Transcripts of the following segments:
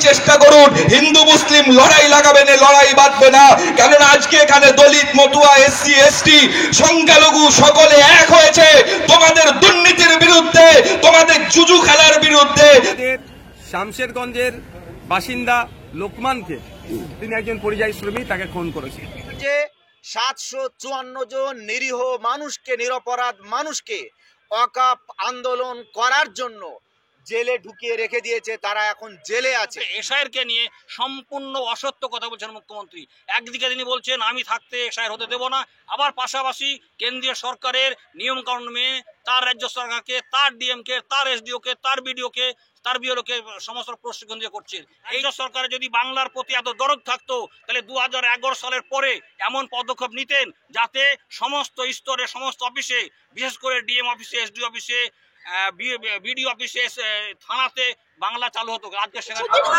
চেষ্টা করুন, হিন্দু মুসলিম লড়াই লাগাবেন, লড়াই বাঁধবে না। কেননা আজকে এখানে দলিত, মতুয়া, এসসি, এসটি, সংখ্যালঘু সকলে এক হয়েছে তোমাদের দুর্নীতির বিরুদ্ধে, তোমাদের জুজু খেলার বিরুদ্ধে। শামশেরগঞ্জের বাসিন্দা লোকমানকে, তিনি একজন পরিযায়ী শ্রমিক, তাকে খুন করেছে। যে 754 জন নিরীহ মানুষকে, নিরপরাধ মানুষকে ওয়াকফ আন্দোলন করার জন্য জেলে ঢুকিয়ে রেখে দিয়েছে, তারা এখন জেলে আছে। এসআইআরকে নিয়ে সম্পূর্ণ অসত্য কথা বলছেন মুখ্যমন্ত্রী। একদিকে তিনি বলছেন আমি থাকতে এসআইআর হতে দেব না, আবার পাশাপাশি কেন্দ্রীয় সরকারের নিয়মকানুন মেনে তার রাজ্য সরকারকে, তার ডিএমকে, তার এসডিওকে, তার বিডিওকে, তার বিএলওকে সমস্ত প্রশিক্ষণ দিয়ে করছেন। এই সরকারের যদি বাংলার প্রতি এত দরদ থাকতো তাহলে 2011 সালের পরে এমন পদক্ষেপ নিতেন যাতে সমস্ত স্তরে, সমস্ত অফিসে, বিশেষ করে ডিএম অফিসে, এসডি অফিসে, বিডিও অফিসে, থানাতে বাংলা চালু হতো। আজকে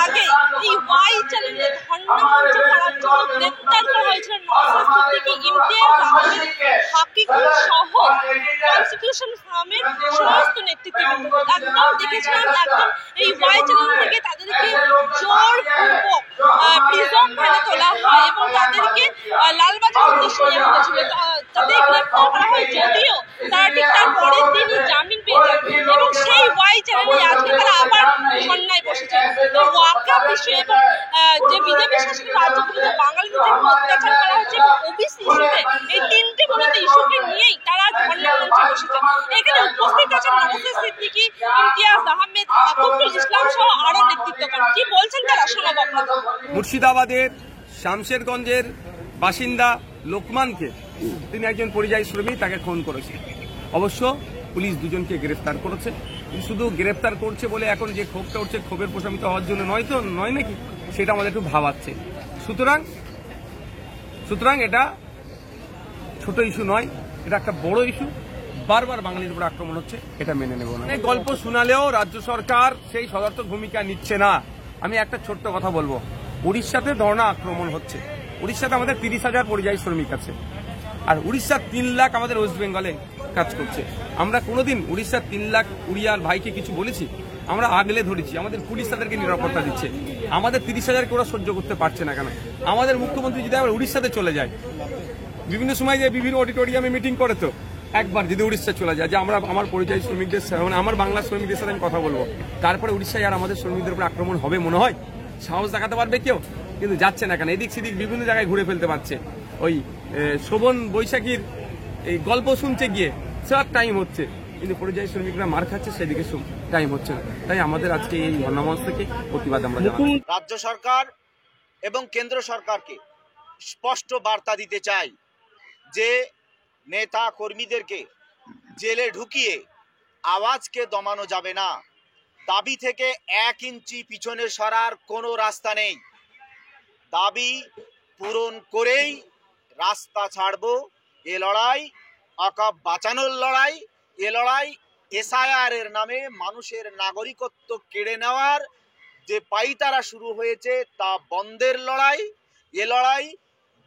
আগে এই ওয়াই চ্যানেলে ধর্ণা মঞ্চ করার জন্য গ্রেফতার করা হয়েছিল নওশাদ সিদ্দিকী, ইমতিয়াজ আহমেদ, হাকিকুল সহ কনস্টিটিউশন ফার্মের সমস্ত নেতৃত্ববৃন্দ। একদম দেখেছিলাম, একদম এই ওয়াই চ্যানেল থেকে তাদেরকে জোরপূর্বক প্রিজন ভ্যানে তোলা হয় এবং তাদেরকে লালবাজার উদ্দেশ্যে নিয়ে হয়েছিল। তাদের গ্রেফতার করা হয়, যদিও তারা ঠিক তার পরের দিনই জামিন পেয়ে যায় এবং সেই ওয়াই চ্যানেলে আজকে তারা আবার ধর্নায় বসেছে। তো ওয়াকফ ইস্যু এবং যে বিজেপি শাসিত রাজ্যগুলিতে বাঙালিদের অত্যাচার করা হচ্ছে এবং ওবিসি ইস্যুতে, এই তিনটে মূলত ইস্যুকে নিয়েই তারা ধর্না মঞ্চে বসেছে। এখানে উপস্থিত আছেন নওশাদ সিদ্দিকী, ইমতিয়াজ আহমেদ, আতিকুল ইসলাম সহ আরো নেতৃত্বগণ। কি বলছেন তারা, শোনাবো আপনাদের। মুর্শিদাবাদের শামশেরগঞ্জের বাসিন্দা লোকমানকে, তিনি একজন পরিযায়ী শ্রমিক, তাকে খুন করেছে। অবশ্য পুলিশ দুজনকে গ্রেফতার করেছে। শুধু গ্রেফতার করছে বলে এখন যে ক্ষোভটা উঠছে, ক্ষোভের প্রশমিত হওয়ার জন্য নয় নাকি, সেটা আমাদের একটু ভাবাচ্ছে। সুতরাং এটা ছোট ইস্যু নয়, এটা একটা বড় ইস্যু। বারবার বাঙালির উপর আক্রমণ হচ্ছে, এটা মেনে নেব না। গল্প শোনালেও রাজ্য সরকার সেই সদর্থক ভূমিকা নিচ্ছে না। আমি একটা ছোট্ট কথা বলবো, উড়িষ্যাতে ধর্ণা আক্রমণ হচ্ছে। উড়িষ্যাতে আমাদের 30,000 পরিযায়ী শ্রমিক আছে, আর উড়িষ্যার 3 লাখ আমাদের ওয়েস্ট বেঙ্গলে কাজ করছে। আমরা কোনোদিন উড়িষ্যার 3 লাখ উড়িয়ার ভাইকে কিছু বলেছি? আমরা আগলে ধরেছি। আমাদের পুলিশ তাদেরকে নিরাপত্তা দিচ্ছে। আমাদের 30,000কে ওরা সহ্য করতে পারছে না কেন? আমাদের মুখ্যমন্ত্রী যদি আবার উড়িষ্যাতে চলে যায়, বিভিন্ন সময় যে বিভিন্ন অডিটোরিয়ামে মিটিং করে, তো একবার যদি উড়িষ্যা চলে যায় যে আমার পরিযায়ী শ্রমিকদের সাথে, আমার বাংলা শ্রমিকদের সাথে আমি কথা বলবো, তারপরে উড়িষ্যায় আর আমাদের শ্রমিকদের উপর আক্রমণ হবে মনে হয়? সাহস দেখাতে পারবে কেউ? কিন্তু যাচ্ছে না কেন? এদিক সেদিক বিভিন্ন জায়গায় ঘুরে ফেলতে পারছে। ওই শোভন বৈশাখীর এই গল্প শুনতে গিয়ে সব টাইম হচ্ছে, কিন্তু পরিযায়ী শ্রমিকরা মার খাচ্ছে, সেদিকে টাইম হচ্ছে না। তাই আমাদের আজকে এই ধর্ণামঞ্চ থেকে প্রতিবাদ আমরা জানাই। রাজ্য সরকার এবং কেন্দ্র সরকারকে স্পষ্ট বার্তা দিতে চাই যে নেতা কর্মীদেরকে জেলে ঢুকিয়ে আওয়াজকে দমানো যাবে না। দাবি থেকে 1 ইঞ্চি পিছনে সরার কোনো রাস্তা নেই। দাবি পূরণ করেই রাস্তা ছাড়বো। এ লড়াই ওয়াকফ বাঁচানোর লড়াই, এ লড়াই এসআইআর এর নামে মানুষের নাগরিকত্ব কেড়ে নেওয়ার যে পাইতারা শুরু হয়েছে তা বন্ধের লড়াই। এ লড়াই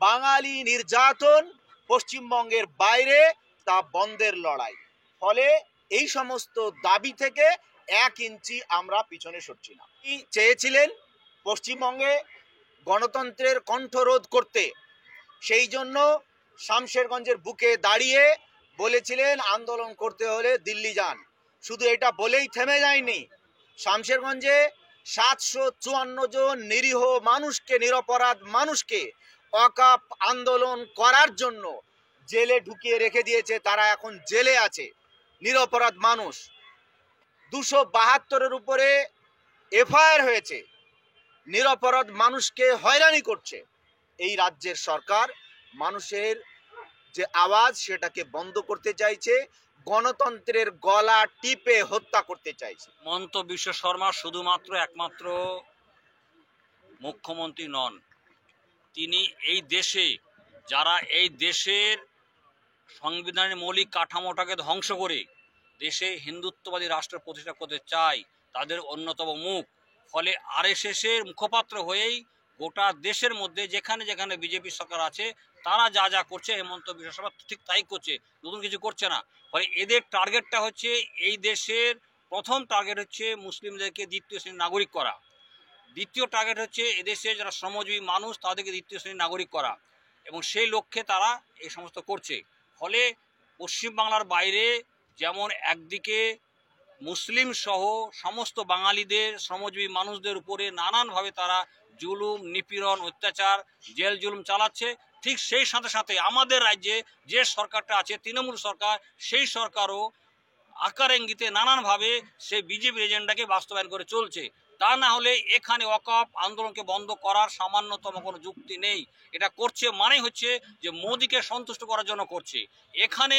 বাঙালি নির্যাতন পশ্চিমবঙ্গের বাইরে তা বন্ধের লড়াই। ফলে এই সমস্ত দাবি থেকে 1 ইঞ্চি আমরা পিছনে সরছি না। চেয়েছিলেন পশ্চিমবঙ্গে গণতন্ত্রের কণ্ঠরোধ করতে, সেই জন্য শামশেরগঞ্জের বুকে দাঁড়িয়ে বলেছিলেন আন্দোলন করতে হলে দিল্লি যান। শুধু এটা বলেই থেমে যায়নি, শামশেরগঞ্জে 754 জন নিরীহ মানুষকে, নিরপরাধ মানুষকে ওয়াকফ আন্দোলন করার জন্য জেলে ঢুকিয়ে রেখে দিয়েছে, তারা এখন জেলে আছে। নিরপরাধ মানুষ 272-এর উপরে এফআইআর হয়েছে। নিরপরাধ মানুষকে হয়রানি করছে এই রাজ্যের সরকার। মানুষের যে আওয়াজ সেটাকে বন্ধ করতে চাইছে, গণতন্ত্রের গলা টিপে হত্যা করতে চাইছে। মন্ত বিশ্ব শর্মা শুধুমাত্র একমাত্র মুখ্যমন্ত্রী নন, তিনি এই দেশে যারা এই দেশের সংবিধানের মৌলিক কাঠামোটাকে ধ্বংস করে দেশে হিন্দুত্ববাদী রাষ্ট্র প্রতিষ্ঠা করতে চায় তাদের অন্যতম মুখ। ফলে আরএসএসের মুখপাত্র হয়েই গোটা দেশের মধ্যে যেখানে যেখানে বিজেপি সরকার আছে তারা যা যা করছে হেমন্ত বিশ্ব শর্মা ঠিক তাই করছে, নতুন কিছু করছে না। ফলে এদের টার্গেটটা হচ্ছে, এই দেশের প্রথম টার্গেট হচ্ছে মুসলিমদেরকে দ্বিতীয় শ্রেণীর নাগরিক করা। দ্বিতীয় টার্গেট হচ্ছে এদেশে যারা শ্রমজীবী মানুষ তাদেরকে দ্বিতীয় শ্রেণীর নাগরিক করা, এবং সেই লক্ষ্যে তারা এই সমস্ত করছে। ফলে পশ্চিমবাংলার বাইরে যেমন একদিকে মুসলিম সহ সমস্ত বাঙালিদের, শ্রমজীবী মানুষদের উপরে নানানভাবে তারা জুলুম, নিপীড়ন, অত্যাচার, জেল জুলুম চালাচ্ছে, ঠিক সেই সাথে সাথে আমাদের রাজ্যে যে সরকারটা আছে তৃণমূল সরকার, সেই সরকারও আকার ইঙ্গিতে নানানভাবে সেই বিজেপির এজেন্ডাকে বাস্তবায়ন করে চলছে। তা না হলে এখানে ওয়াকফ আন্দোলনকে বন্ধ করার সামান্যতম কোনো যুক্তি নেই। এটা করছে মানে হচ্ছে যে মোদিকে সন্তুষ্ট করার জন্য করছে। এখানে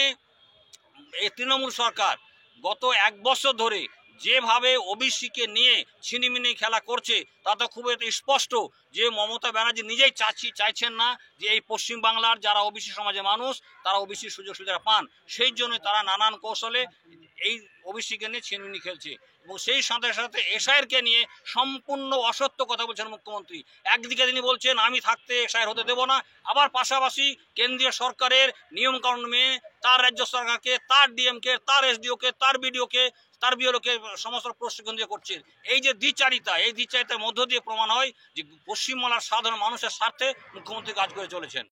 এই তৃণমূল সরকার গত 1 বছর ধরে যেভাবে ওবিসিকে নিয়ে ছিনিমিনি খেলা করছে তাতে খুব স্পষ্ট যে মমতা ব্যানার্জি নিজেই চাইছেন না যে এই পশ্চিমবাংলার যারা ওবিসি সমাজের মানুষ তারা ওবিসি সুযোগ সুবিধা পান। সেই জন্য তারা নানান কৌশলে এই ওবিসিকে নিয়ে ছিনিমিনি খেলছে, এবং সেই সাথে সাথে এসআইআরকে নিয়ে সম্পূর্ণ অসত্য কথা বলছেন মুখ্যমন্ত্রী। একদিকে তিনি বলছেন আমি থাকতে এসআইআর হতে দেব না, আবার পাশাপাশি কেন্দ্রীয় সরকারের নিয়মকানুন মেনে তার রাজ্য সরকারকে, তার ডিএমকে, তার এসডিওকে, তার বিডিওকে, তার বিএলওকে সমস্ত প্রশিক্ষণ দিয়ে করছেন। এই যে দ্বিচারিতা, এই দ্বিচারিতার মধ্য দিয়ে প্রমাণ হয় যে পশ্চিমবাংলার সাধারণ মানুষের স্বার্থে মুখ্যমন্ত্রী কাজ করে চলেছেন।